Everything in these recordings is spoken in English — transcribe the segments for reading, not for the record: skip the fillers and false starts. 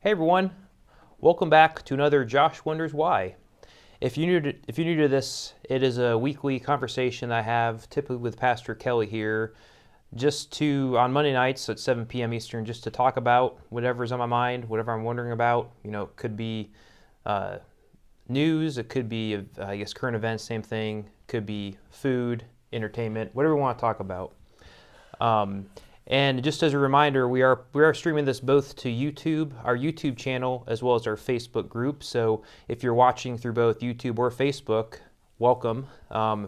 Hey everyone, welcome back to another Josh Wonders Why. If you're new to this, it is a weekly conversation I have typically with Pastor Kelly here, on Monday nights at 7 p.m. Eastern, just to talk about whatever's on my mind, whatever I'm wondering about. It could be news, it could be current events, same thing. Could be food, entertainment, whatever we want to talk about. And just as a reminder, we are streaming this both to YouTube, our YouTube channel, as well as our Facebook group. So if you're watching through both YouTube or Facebook, welcome.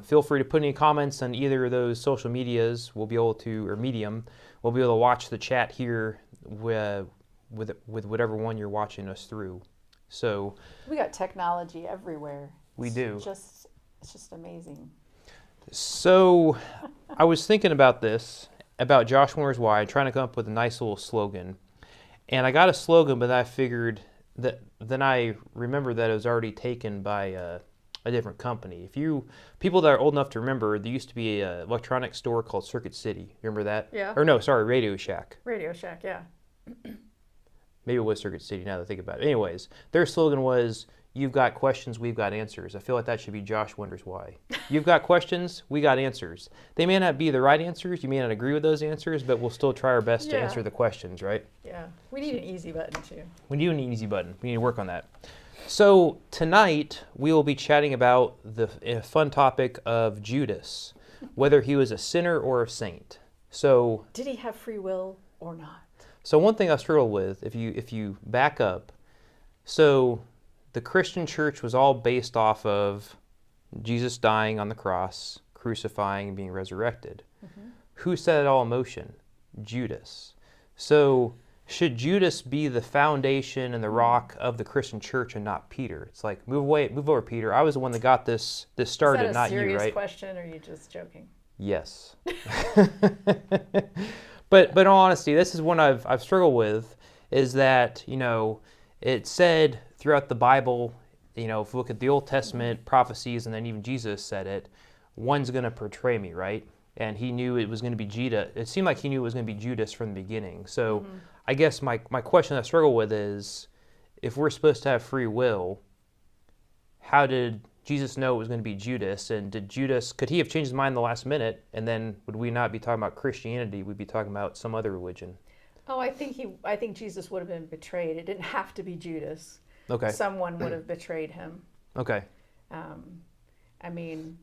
Feel free to put any comments on either of those social medias. Medium. We'll be able to watch the chat here with whatever one you're watching us through. So we got technology everywhere. We do. It's just amazing. So I was thinking about this. About Josh Wonders Why, trying to come up with a nice little slogan. And I got a slogan, but I figured that then I remembered that it was already taken by a different company. People that are old enough to remember, there used to be an electronics store called Circuit City. Remember that? Yeah. Or no, sorry, Radio Shack. Radio Shack, yeah. Maybe it was Circuit City now that I think about it. Anyways, their slogan was, "You've got questions, we've got answers." I feel like that should be Josh Wonders Why. You've got questions, we got answers. They may not be the right answers, you may not agree with those answers, but we'll still try our best to answer the questions, right? Yeah. We need an easy button too. We need an easy button. We need to work on that. So tonight we will be chatting about the fun topic of Judas, whether he was a sinner or a saint. So did he have free will or not? So one thing I struggle with, if you back up, so the Christian church was all based off of Jesus dying on the cross, crucifying, and being resurrected. Mm-hmm. Who set it all in motion? Judas. So should Judas be the foundation and the rock of the Christian church and not Peter? It's like, move over, Peter. I was the one that got this started, not you, right? Is that a serious question, or are you just joking? Yes. But in all honesty, this is one I've struggled with, is that, it said throughout the Bible, if we look at the Old Testament prophecies, and then even Jesus said it, one's going to betray me, right? And he knew it was going to be Judas. It seemed like he knew it was going to be Judas from the beginning. So I guess my question I struggle with is, if we're supposed to have free will, how did Jesus know it was going to be Judas? And could he have changed his mind in the last minute? And then would we not be talking about Christianity? We'd be talking about some other religion. Oh, I think Jesus would have been betrayed. It didn't have to be Judas. Okay. Someone would have betrayed him. Okay. I mean,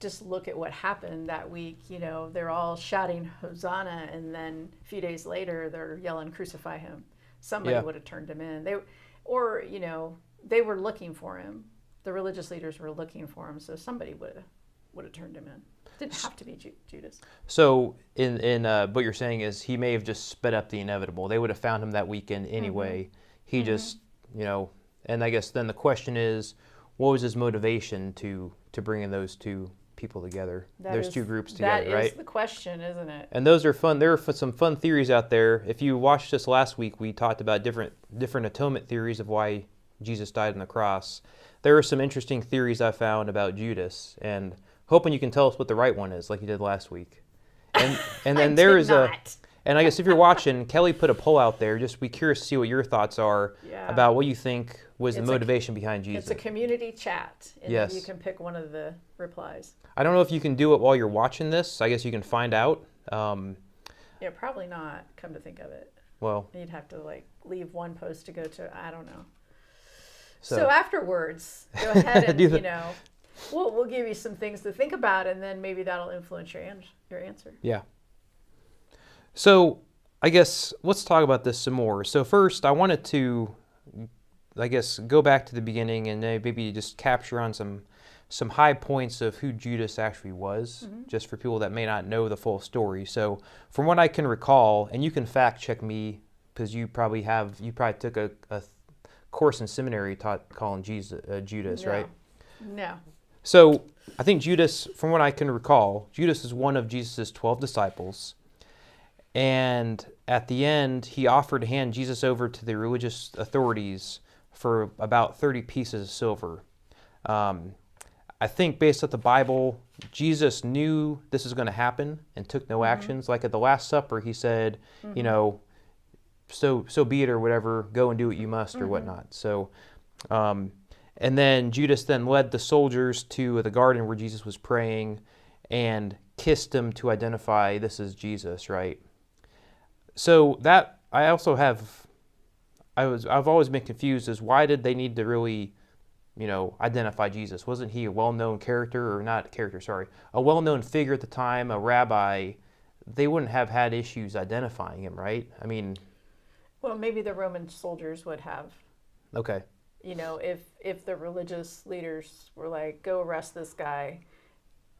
just look at what happened that week. They're all shouting Hosanna, and then a few days later they're yelling, "Crucify him." Somebody would have turned him in. They were looking for him. The religious leaders were looking for him, so somebody would have turned him in. Didn't have to be Judas. So in what you're saying is he may have just sped up the inevitable. They would have found him that weekend anyway. Mm-hmm. He just, and I guess then the question is, what was his motivation to bring in those two people together, two groups together, right? That is the question, isn't it? And those are fun. There are some fun theories out there. If you watched us last week, we talked about different atonement theories of why Jesus died on the cross. There are some interesting theories I found about Judas, and hoping you can tell us what the right one is, like you did last week. And then there is and I guess if you're watching, Kelly put a poll out there. Just be curious to see what your thoughts are about what you think was the motivation behind Jesus. It's a community chat, and yes. You can pick one of the replies. I don't know if you can do it while you're watching this. I guess you can find out. Yeah, probably not, come to think of it. Well, you'd have to leave one post to go to, I don't know. So afterwards, go ahead and, we'll give you some things to think about, and then maybe that'll influence your answer. Yeah. So I guess let's talk about this some more. So first, I wanted to, go back to the beginning and maybe just capture on some high points of who Judas actually was, just for people that may not know the full story. So from what I can recall, and you can fact check me, because you probably took a course in seminary calling Judas, right? No. So I think Judas, from what I can recall, Judas is one of Jesus' 12 disciples. And at the end, he offered to hand Jesus over to the religious authorities for about 30 pieces of silver. I think based on the Bible, Jesus knew this was going to happen and took no actions. Like at the Last Supper, he said, so be it, or whatever, go and do what you must, or whatnot. So, and then Judas then led the soldiers to the garden where Jesus was praying and kissed him to identify this is Jesus, right? So that I also have, I've always been confused as why did they need to really, identify Jesus? Wasn't he a well-known character, or not character, sorry, a well-known figure at the time, a rabbi? They wouldn't have had issues identifying him, right? I mean, well, maybe the Roman soldiers would have. Okay. If the religious leaders were like, go arrest this guy,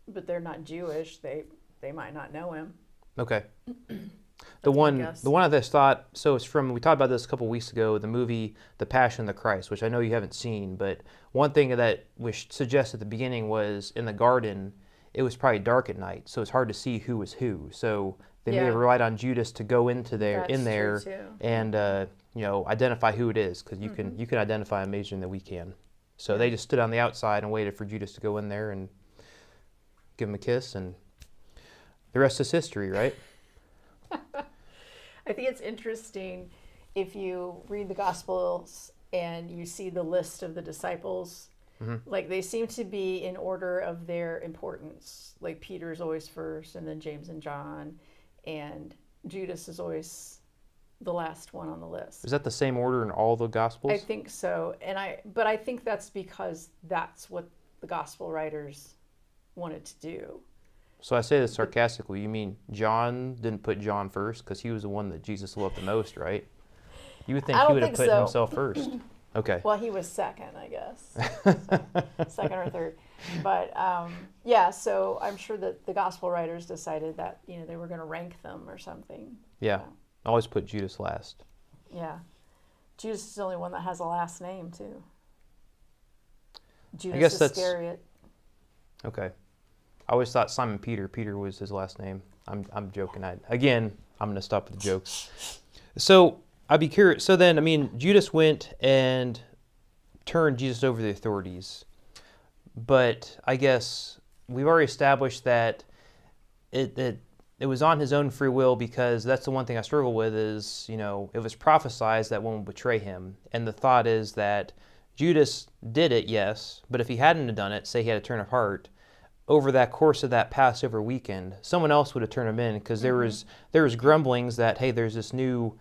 but they're not Jewish, they might not know him. Okay. The one I just thought, so it's from, we talked about this a couple weeks ago, the movie The Passion of the Christ, which I know you haven't seen, but one thing that was suggested at the beginning was in the garden, it was probably dark at night, so it's hard to see who was who. So they may have relied on Judas to go into there, and identify who it is, because you can identify him easier than we can. So they just stood on the outside and waited for Judas to go in there and give him a kiss, and the rest is history, right? I think it's interesting if you read the Gospels and you see the list of the disciples, like they seem to be in order of their importance. Like Peter's always first, and then James and John, and Judas is always the last one on the list. Is that the same order in all the Gospels? I think so, but I think that's because that's what the Gospel writers wanted to do. So I say this sarcastically. You mean John didn't put John first because he was the one that Jesus loved the most, right? You would think he would have put himself first. Okay. Well, he was second, I guess. Second or third. But so I'm sure that the gospel writers decided that, they were going to rank them or something. Yeah. Always put Judas last. Yeah. Judas is the only one that has a last name, too. Judas Iscariot. Okay. I always thought Simon Peter was his last name. I'm joking. I'm going to stop with the jokes. So I'd be curious. So then, Judas went and turned Jesus over to the authorities. But I guess we've already established that it was on his own free will, because that's the one thing I struggle with is, it was prophesied that one would betray him. And the thought is that Judas did it, yes, but if he hadn't have done it, say he had a turn of heart, over that course of that Passover weekend, someone else would have turned him in, because there was grumblings that, hey, there's this new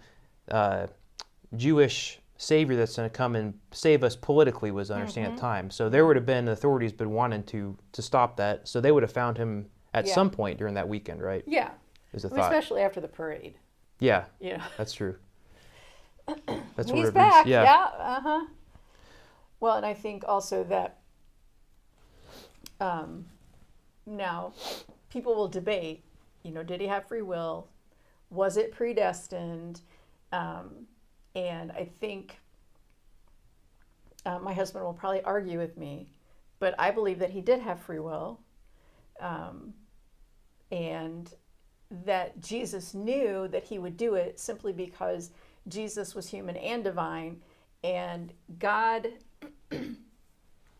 Jewish Savior that's going to come and save us politically, was the understanding at the time. So there would have been authorities been wanting to stop that. So they would have found him at some point during that weekend, right? Yeah. Is a thought. Especially after the parade. Yeah. That's true. That's He's back. Yeah. Well, and I think also that now people will debate, did he have free will? Was it predestined? And I think my husband will probably argue with me, but I believe that he did have free will, and that Jesus knew that he would do it simply because Jesus was human and divine, and God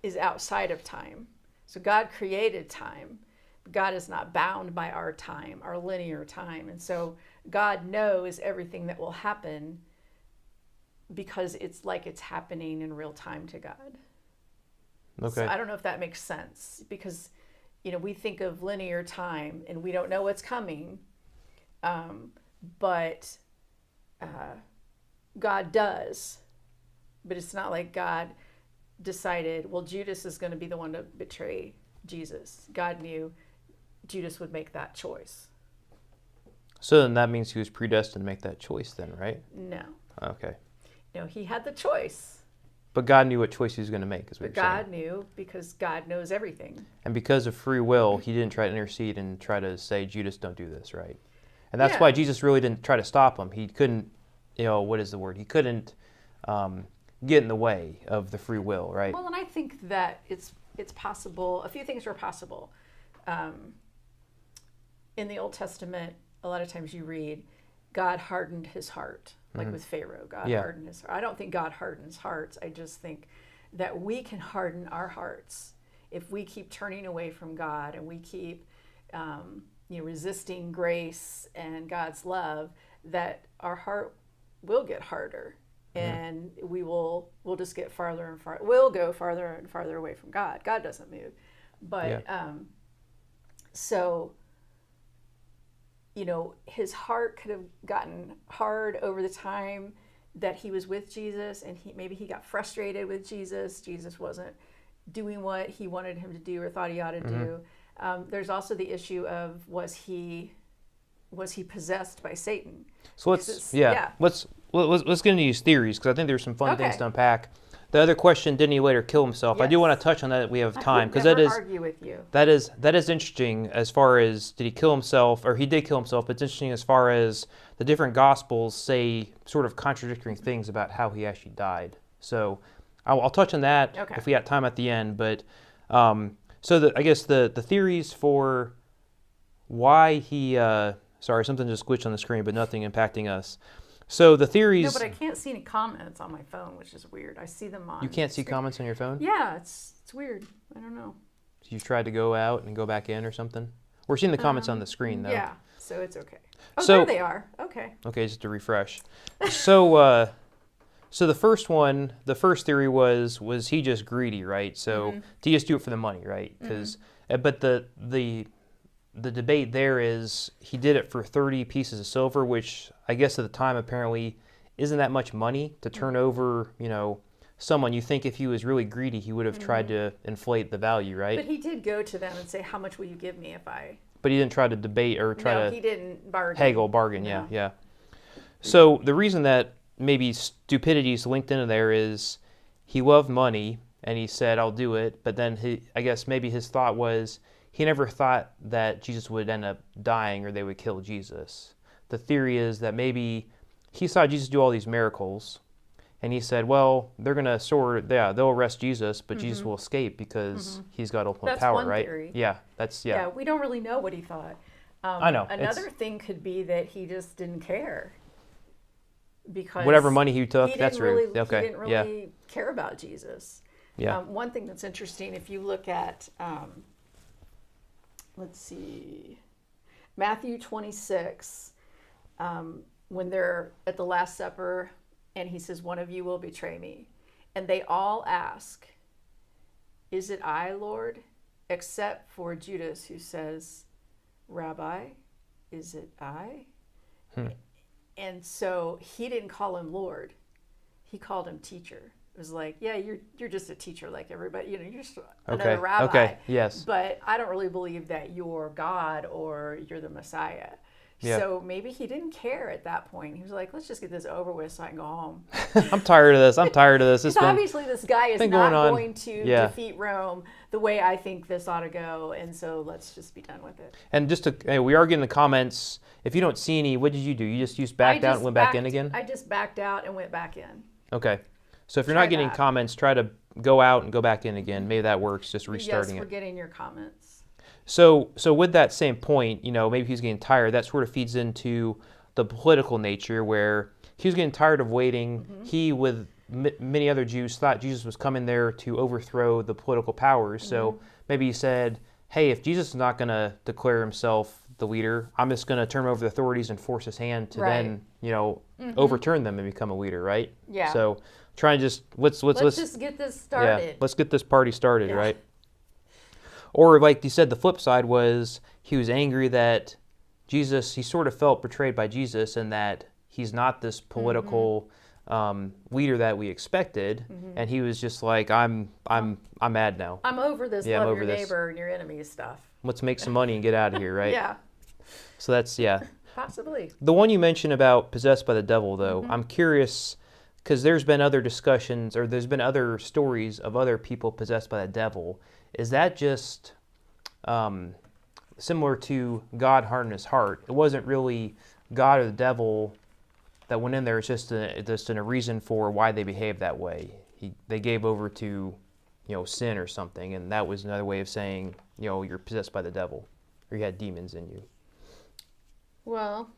is outside of time. So God created time. God is not bound by our time, our linear time. And so God knows everything that will happen because it's like it's happening in real time to God. Okay. So I don't know if that makes sense, because, we think of linear time and we don't know what's coming. But God does. But it's not like God decided, well, Judas is going to be the one to betray Jesus. God knew Judas would make that choice. So then that means he was predestined to make that choice then, right? No. Okay. No, he had the choice. But God knew what choice he was going to make, is what you're saying. God knew, because God knows everything. And because of free will, he didn't try to intercede and try to say, Judas, don't do this, right? And that's why Jesus really didn't try to stop him. He couldn't, what is the word? He couldn't get in the way of the free will, right? Well, and I think that it's possible. A few things are possible. In the Old Testament, a lot of times you read, God hardened his heart, like with Pharaoh. God hardened his heart. I don't think God hardens hearts. I just think that we can harden our hearts if we keep turning away from God and we keep resisting grace and God's love, that our heart will get harder, and we'll just get farther and farther. We'll go farther and farther away from God. God doesn't move, but so his heart could have gotten hard over the time that he was with Jesus, and maybe he got frustrated with Jesus. Jesus wasn't doing what he wanted him to do or thought he ought to do. There's also the issue of was he possessed by Satan? So let's get into these theories, because I think there's some fun things to unpack. The other question, didn't he later kill himself? Yes. I do want to touch on that. We have time, because argue with you. That is interesting as far as did he kill himself, or he did kill himself. But it's interesting as far as the different Gospels say sort of contradictory things about how he actually died. So I'll touch on that if we got time at the end. But so I guess the theories for why he sorry, something just glitched on the screen, but nothing impacting us. So the theories... No, but I can't see any comments on my phone, which is weird. I see them on... You can't see comments on your phone? Yeah, it's weird. I don't know. You tried to go out and go back in or something? We're seeing the comments on the screen, though. Yeah, so it's okay. Oh, there they are. Okay. Okay, just to refresh. So the first theory was he just greedy, right? So did he just do it for the money, right? But the debate there is he did it for 30 pieces of silver, which I guess at the time apparently isn't that much money to turn over, someone. You think if he was really greedy, he would have tried to inflate the value, right? But he did go to them and say, how much will you give me if I... But he didn't try to debate or he didn't bargain. Bargain, yeah. So the reason that maybe stupidity is linked into there is he loved money and he said, I'll do it. But then I guess maybe his thought was, he never thought that Jesus would end up dying or they would kill Jesus. The theory is that maybe he saw Jesus do all these miracles, and he said, well, they're going to they'll arrest Jesus, but Jesus will escape because he's got ultimate power, right? Theory. Yeah, Yeah, we don't really know what he thought. I know. Another thing could be that he just didn't care. Because whatever money he took, he that's didn't really, okay. He didn't really care about Jesus. Yeah. One thing that's interesting, if you look at... let's see, Matthew 26, when they're at the Last Supper, and he says, one of you will betray me. And they all ask, is it I, Lord? Except for Judas, who says, Rabbi, is it I? And so he didn't call him Lord. He called him teacher. It was like, yeah, you're just a teacher like everybody. You're just another rabbi. Okay, yes. But I don't really believe that you're God or you're the Messiah. Yeah. So maybe he didn't care at that point. He was like, let's just get this over with so I can go home. I'm tired of this. Obviously this guy is not going to defeat Rome the way I think this ought to go, and so let's just be done with it. And we are getting the comments. If you don't see any, what did you do? You just backed out and went back in again? I just backed out and went back in. Okay. So if you're not getting comments, try to go out and go back in again. Maybe that works, just restarting it. Yes, we're getting your comments. So with that same point, maybe he's getting tired. That sort of feeds into the political nature where he was getting tired of waiting. He, with many other Jews, thought Jesus was coming there to overthrow the political powers. So maybe he said, hey, if Jesus is not going to declare himself the leader, I'm just going to turn him over to the authorities and force his hand to then, overturn them and become a leader, right? Yeah. So try and just let's just get this started. Yeah, let's get this party started, right? Or like you said, the flip side was he was angry that Jesus, he sort of felt betrayed by Jesus and that he's not this political leader that we expected, and he was just like, I'm mad now. I'm over this love your neighbor and your enemy stuff. Let's make some money and get out of here, right? Yeah. So that's possibly. The one you mentioned about possessed by the devil, though, I'm curious because there's been other discussions or there's been other stories of other people possessed by the devil. Is that just similar to God hardened his heart? It wasn't really God or the devil that went in there. It's just a reason for why they behaved that way. They gave over to sin or something, and that was another way of saying you're possessed by the devil or you had demons in you. Well,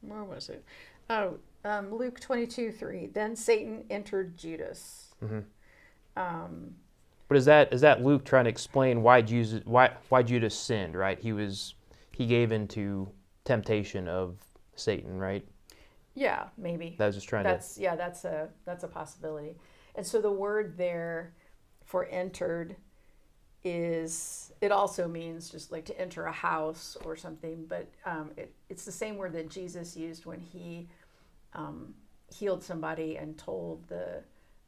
where was it? Luke 22:3. Then Satan entered Judas. But is that Luke trying to explain why Judas sinned? Right, he gave into temptation of Satan, right? Yeah, maybe. That was just trying that's a possibility. And so the word there for entered it also means just like to enter a house or something, but it's the same word that Jesus used when he healed somebody and told the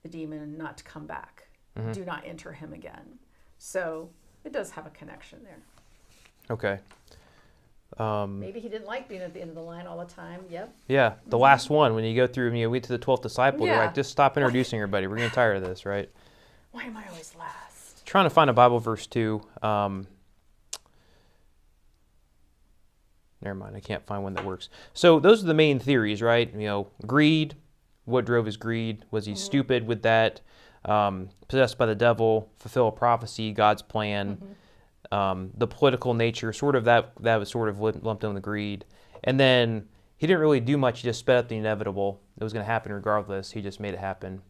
demon not to come back. Mm-hmm. Do not enter him again. So it does have a connection there. Okay. Maybe he didn't like being at the end of the line all the time. Yep. Yeah, the last one, when you go through and you wait to the 12th disciple, Yeah. they're like, just stop introducing everybody. We're getting tired of this, right? Why am I always last? Trying to find a Bible verse too. Never mind, I can't find one that works. So those are the main theories, right? Greed. What drove his greed? Was he stupid with that? Possessed by the devil, fulfill a prophecy, God's plan. The political nature, sort of that was sort of lumped in with the greed. And then he didn't really do much. He just sped up the inevitable. It was going to happen regardless. He just made it happen.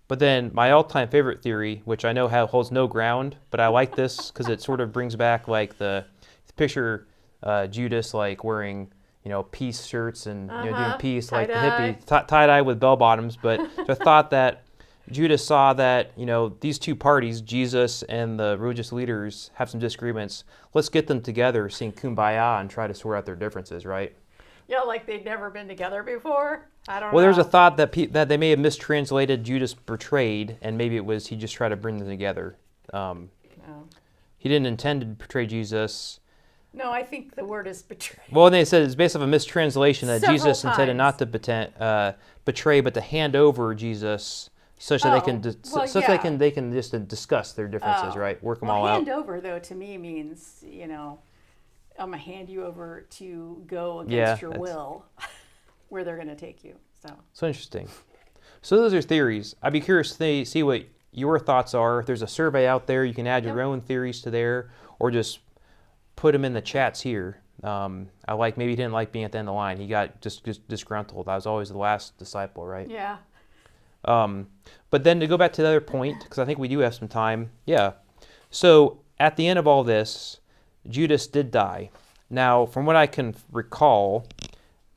But then my all-time favorite theory, which I know holds no ground, but I like this because it sort of brings back like the picture Judas like wearing peace shirts and doing peace like the hippie tie-dye with bell bottoms. But I thought that Judas saw that, these two parties, Jesus and the religious leaders, have some disagreements. Let's get them together, sing Kumbaya, and try to sort out their differences, right? Yeah, like they'd never been together before? I don't know. Well, there's a thought that that they may have mistranslated Judas betrayed, and maybe it was he just tried to bring them together. No. He didn't intend to betray Jesus. No, I think the word is betray. Well, they said it's based off a mistranslation that Several Jesus intended not times. to betray, but to hand over Jesus such that they can just discuss their differences, right? Work them all out. Hand over, though, to me means, I'm going to hand you over to go against your will where they're going to take you. So interesting. So those are theories. I'd be curious to see what your thoughts are. If there's a survey out there, you can add your own theories to there, or just put them in the chats here. Maybe he didn't like being at the end of the line. He got just disgruntled. I was always the last disciple, right? Yeah. But then to go back to the other point, because I think we do have some time. Yeah. So at the end of all this, Judas did die. Now, from what I can recall,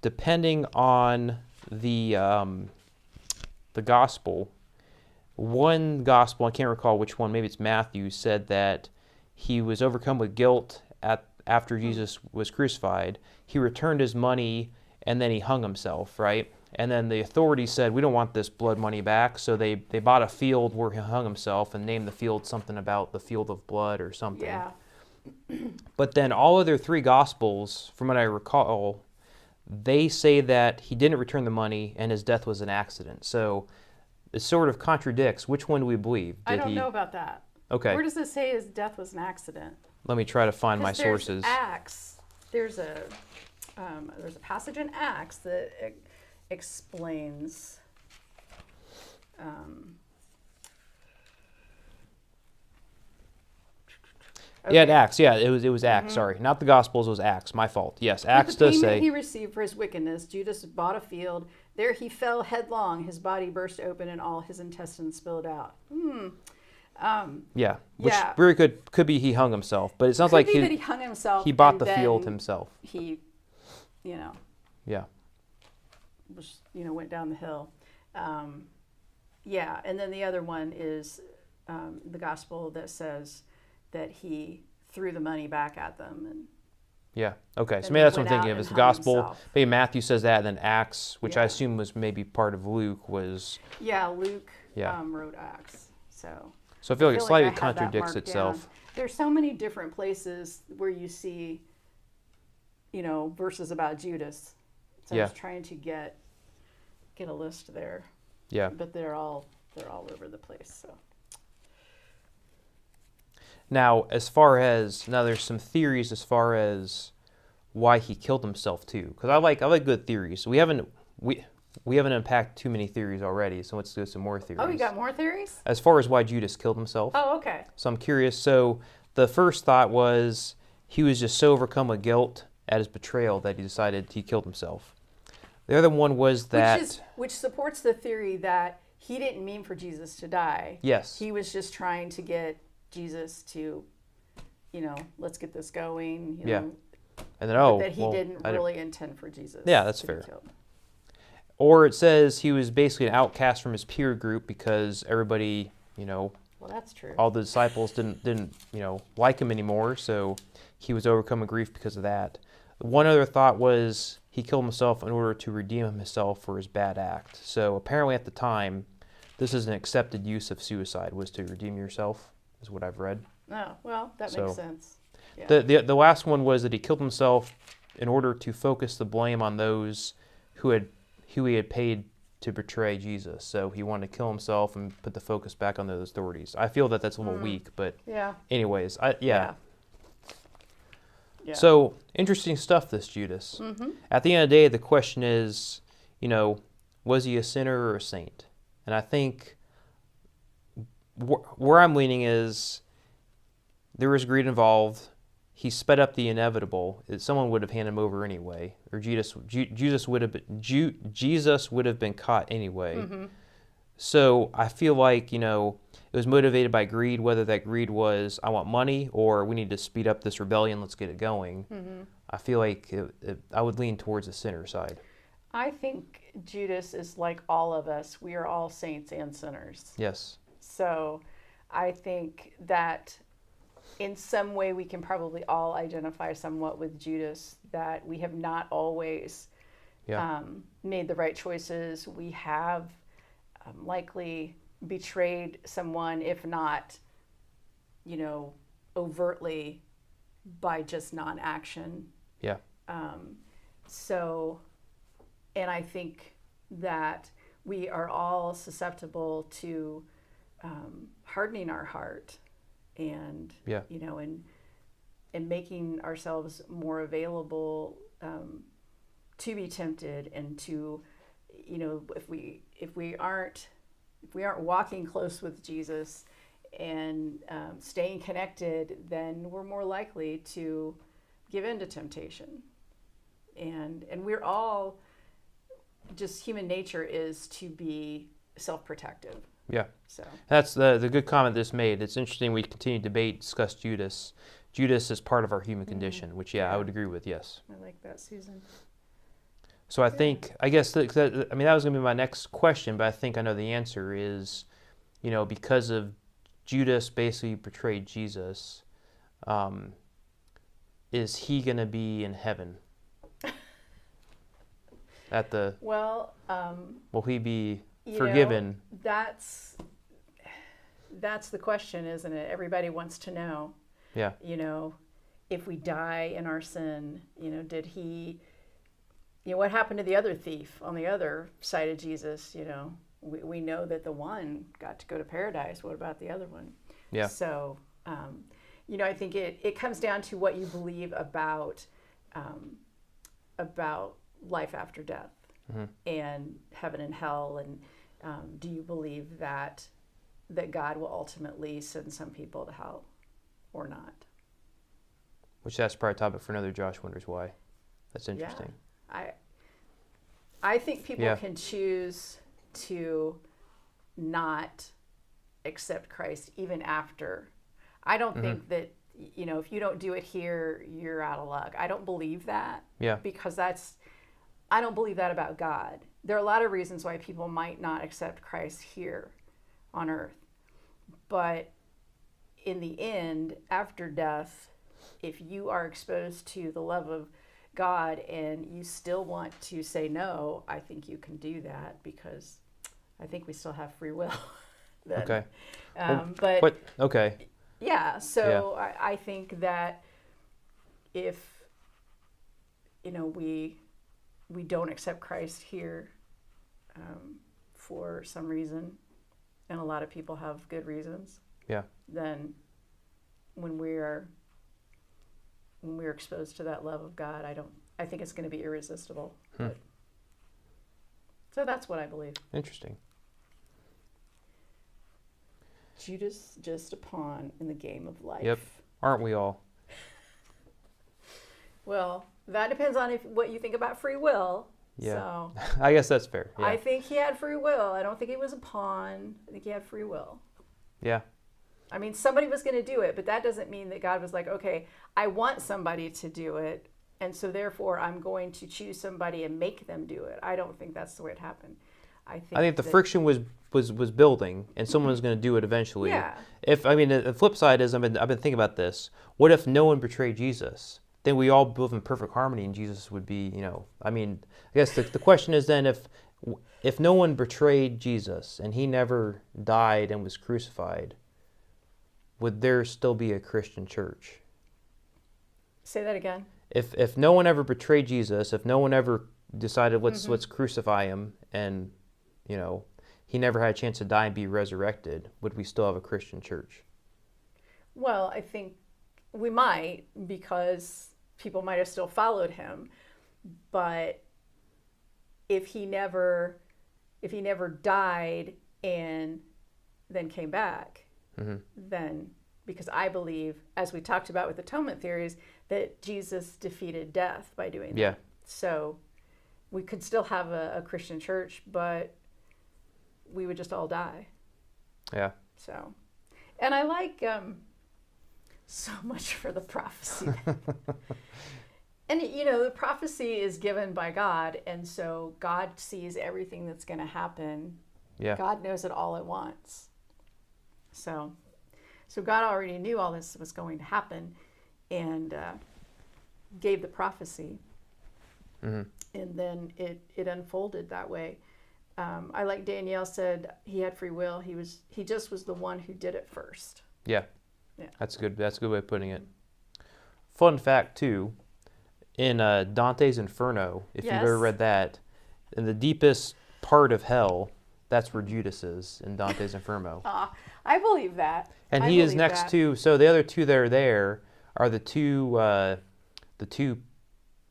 depending on the gospel, one gospel, I can't recall which one, maybe it's Matthew, said that he was overcome with guilt after Jesus was crucified. He returned his money and then he hung himself, right? And then the authorities said, we don't want this blood money back, so they bought a field where he hung himself and named the field something about the field of blood or something. Yeah. But then all other three gospels, from what I recall, they say that he didn't return the money and his death was an accident. So it sort of contradicts. Which one do we believe? I don't know about that. Okay. Where does it say his death was an accident? Let me try to find my sources. There's a passage in Acts that explains. Okay. Yeah, Acts. Yeah, it was Acts. Sorry, not the Gospels. It was Acts. My fault. Yes, Acts does say. The payment he received for his wickedness, Judas bought a field. There he fell headlong. His body burst open and all his intestines spilled out. Which very could be he hung himself, but it sounds like he hung himself. He bought the field himself. He, Yeah. Went down the hill. And then the other one is the gospel that says that he threw the money back at them. And yeah. Okay. So maybe that's what I'm thinking of. Is the gospel? Himself. Maybe Matthew says that, and then Acts, which I assume was maybe part of Luke, was. Yeah, Luke wrote Acts. So I feel like it slightly contradicts itself. Down. There's so many different places where you see, verses about Judas. So I was trying to get a list there. Yeah. But they're all over the place. So. Now, there's some theories as far as why he killed himself too, because I like good theories. We haven't unpacked too many theories already, so let's do some more theories. Oh, you got more theories? As far as why Judas killed himself. Oh, okay. So I'm curious. So the first thought was he was just so overcome with guilt at his betrayal that he decided he killed himself. The other one was that... Which supports the theory that he didn't mean for Jesus to die. Yes. He was just trying to get Jesus to, let's get this going. And then, that he didn't really intend for Jesus. Yeah, that's fair. Or it says he was basically an outcast from his peer group because everybody, Well, that's true. all the disciples didn't like him anymore, so he was overcoming grief because of that. One other thought was he killed himself in order to redeem himself for his bad act. So apparently at the time, this is an accepted use of suicide, was to redeem yourself, is what I've read. Oh, well, that makes sense. Yeah. The last one was that he killed himself in order to focus the blame on those who he had paid to betray Jesus. So he wanted to kill himself and put the focus back on those authorities. I feel that that's a little weak, but anyways, yeah. So interesting stuff, this Judas. Mm-hmm. At the end of the day, the question is, was he a sinner or a saint? And I think where I'm leaning is there was greed involved. He sped up the inevitable. Someone would have handed him over anyway, or Jesus would have been caught anyway. Mm-hmm. So I feel like it was motivated by greed, whether that greed was I want money or we need to speed up this rebellion, let's get it going. Mm-hmm. I feel like I would lean towards the sinner side. I think Judas is like all of us. We are all saints and sinners. Yes. So I think that in some way we can probably all identify somewhat with Judas, that we have not always made the right choices. We have likely betrayed someone, if not, overtly, by just non-action. Yeah. And I think that we are all susceptible to hardening our heart and, and making ourselves more available to be tempted, and to, if we aren't walking close with Jesus and staying connected, then we're more likely to give in to temptation. And we're all, just human nature is to be self-protective. Yeah. So that's the good comment this made. It's interesting we continue to discuss Judas. Judas is part of our human condition, which I would agree with. Yes. I like that, Susan. So I guess that was going to be my next question, but I think I know the answer is, because of Judas basically betrayed Jesus, is he going to be in heaven? Will he be forgiven? That's the question, isn't it? Everybody wants to know. Yeah. If we die in our sin, did he, what happened to the other thief on the other side of Jesus? We know that the one got to go to paradise. What about the other one? Yeah. So, I think it comes down to what you believe about life after death, mm-hmm. and heaven and hell, and do you believe that God will ultimately send some people to hell or not? Which that's probably a topic for another Josh Wonders Why. That's interesting. Yeah. I think people can choose to not accept Christ even after. I don't mm-hmm. think that, if you don't do it here, you're out of luck. I don't believe that. Yeah. Because I don't believe that about God. There are a lot of reasons why people might not accept Christ here on earth. But in the end, after death, if you are exposed to the love of God and you still want to say no, I think you can do that, because I think we still have free will. Then. Okay. Okay. Yeah. So yeah. I think that if, we don't accept Christ here for some reason, and a lot of people have good reasons. Yeah. Then when we're exposed to that love of God, I think it's going to be irresistible. So that's what I believe. Interesting. Judas, just a pawn in the game of life. Yep. Aren't we all? Well, that depends on what you think about free will. Yeah. So, I guess that's fair. Yeah. I think he had free will. I don't think he was a pawn. I think he had free will. Yeah. I mean, somebody was going to do it, but that doesn't mean that God was like, okay, I want somebody to do it. and so therefore I'm going to choose somebody and make them do it. I don't think that's the way it happened. I think the friction was building, and someone was going to do it eventually. Yeah. The flip side is I've been thinking about this. What if no one betrayed Jesus? Then we all live in perfect harmony, and Jesus would be, I guess the question is then if no one betrayed Jesus and he never died and was crucified, would there still be a Christian church? Say that again. If no one ever betrayed Jesus, if no one ever decided let's crucify him, and he never had a chance to die and be resurrected, would we still have a Christian church? Well, I think we might, because people might have still followed him, but if he never died and then came back, then, because I believe, as we talked about with atonement theories, that Jesus defeated death by doing that. Yeah. So we could still have a Christian church, but we would just all die. Yeah. So, and I like so much for the prophecy. And the prophecy is given by God, and so God sees everything that's going to happen. Yeah. God knows it all at once. So God already knew all this was going to happen, and gave the prophecy. And then it unfolded that way. I like Danielle said he had free will. He just was the one who did it first. Yeah. That's good. That's a good way of putting it. Fun fact too, in Dante's Inferno, if you've ever read that, in the deepest part of hell, that's where Judas is in Dante's Inferno. I believe that. And he is next to. So the other two that are there are the two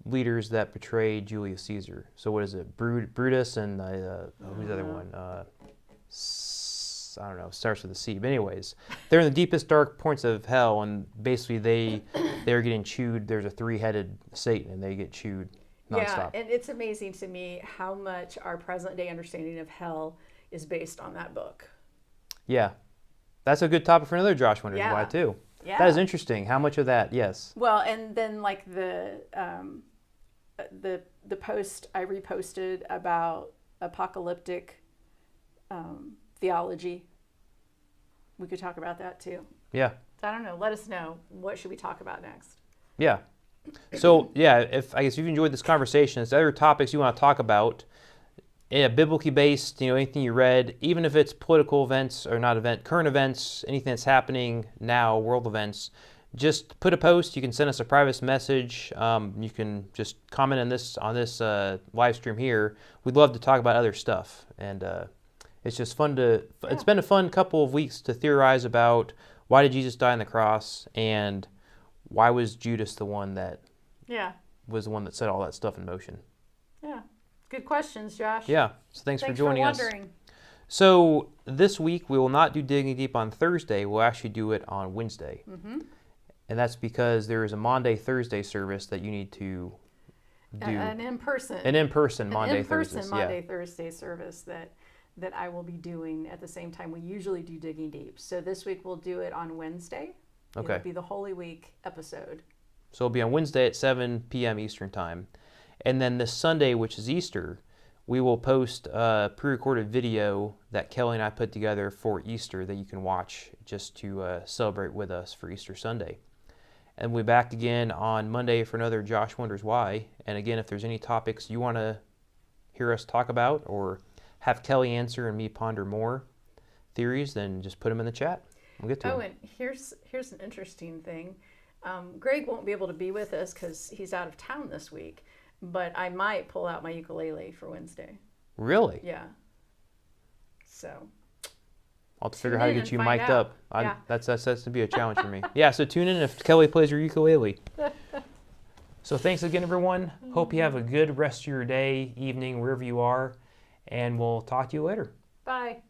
leaders that betrayed Julius Caesar. So what is it? Brutus and who's the other one? I don't know. Starts with a C. But anyways, they're in the deepest dark points of hell, and basically they're getting chewed. There's a 3-headed Satan, and they get chewed nonstop. Yeah, and it's amazing to me how much our present day understanding of hell is based on that book. Yeah, that's a good topic for another Josh Wonders Why too. Yeah, that is interesting. How much of that? Yes. Well, and then like the post I reposted about apocalyptic theology. We could talk about that too. Yeah. I don't know. Let us know. What should we talk about next? Yeah. So if you've enjoyed this conversation, if there are other topics you want to talk about, biblically based, anything you read, even if it's political events or not current events, anything that's happening now, world events, just put a post. You can send us a private message. You can just comment on this live stream here. We'd love to talk about other stuff, and it's just fun to. Yeah. It's been a fun couple of weeks to theorize about why did Jesus die on the cross, and why was Judas the one that was the one that set all that stuff in motion. Yeah, good questions, Josh. Yeah, so thanks for joining us. So this week we will not do Digging Deep on Thursday. We'll actually do it on Wednesday. And that's because there is a Monday-Thursday service that you need to do. An in-person Monday-Thursday service that I will be doing at the same time we usually do Digging Deep. So this week we'll do it on Wednesday. Okay. It'll be the Holy Week episode. So it'll be on Wednesday at 7 p.m. Eastern Time. And then this Sunday, which is Easter, we will post a pre-recorded video that Kelly and I put together for Easter that you can watch just to celebrate with us for Easter Sunday. And we'll be back again on Monday for another Josh Wonders Why. And again, if there's any topics you want to hear us talk about or have Kelly answer and me ponder more theories, then just put them in the chat. We'll get to them. And here's an interesting thing. Greg won't be able to be with us because he's out of town this week, but I might pull out my ukulele for Wednesday. Really? Yeah. So I'll have to figure out how to get you mic'd up. That's going to be a challenge for me. Yeah, so tune in if Kelly plays your ukulele. So thanks again, everyone. Hope you have a good rest of your day, evening, wherever you are, and we'll talk to you later. Bye.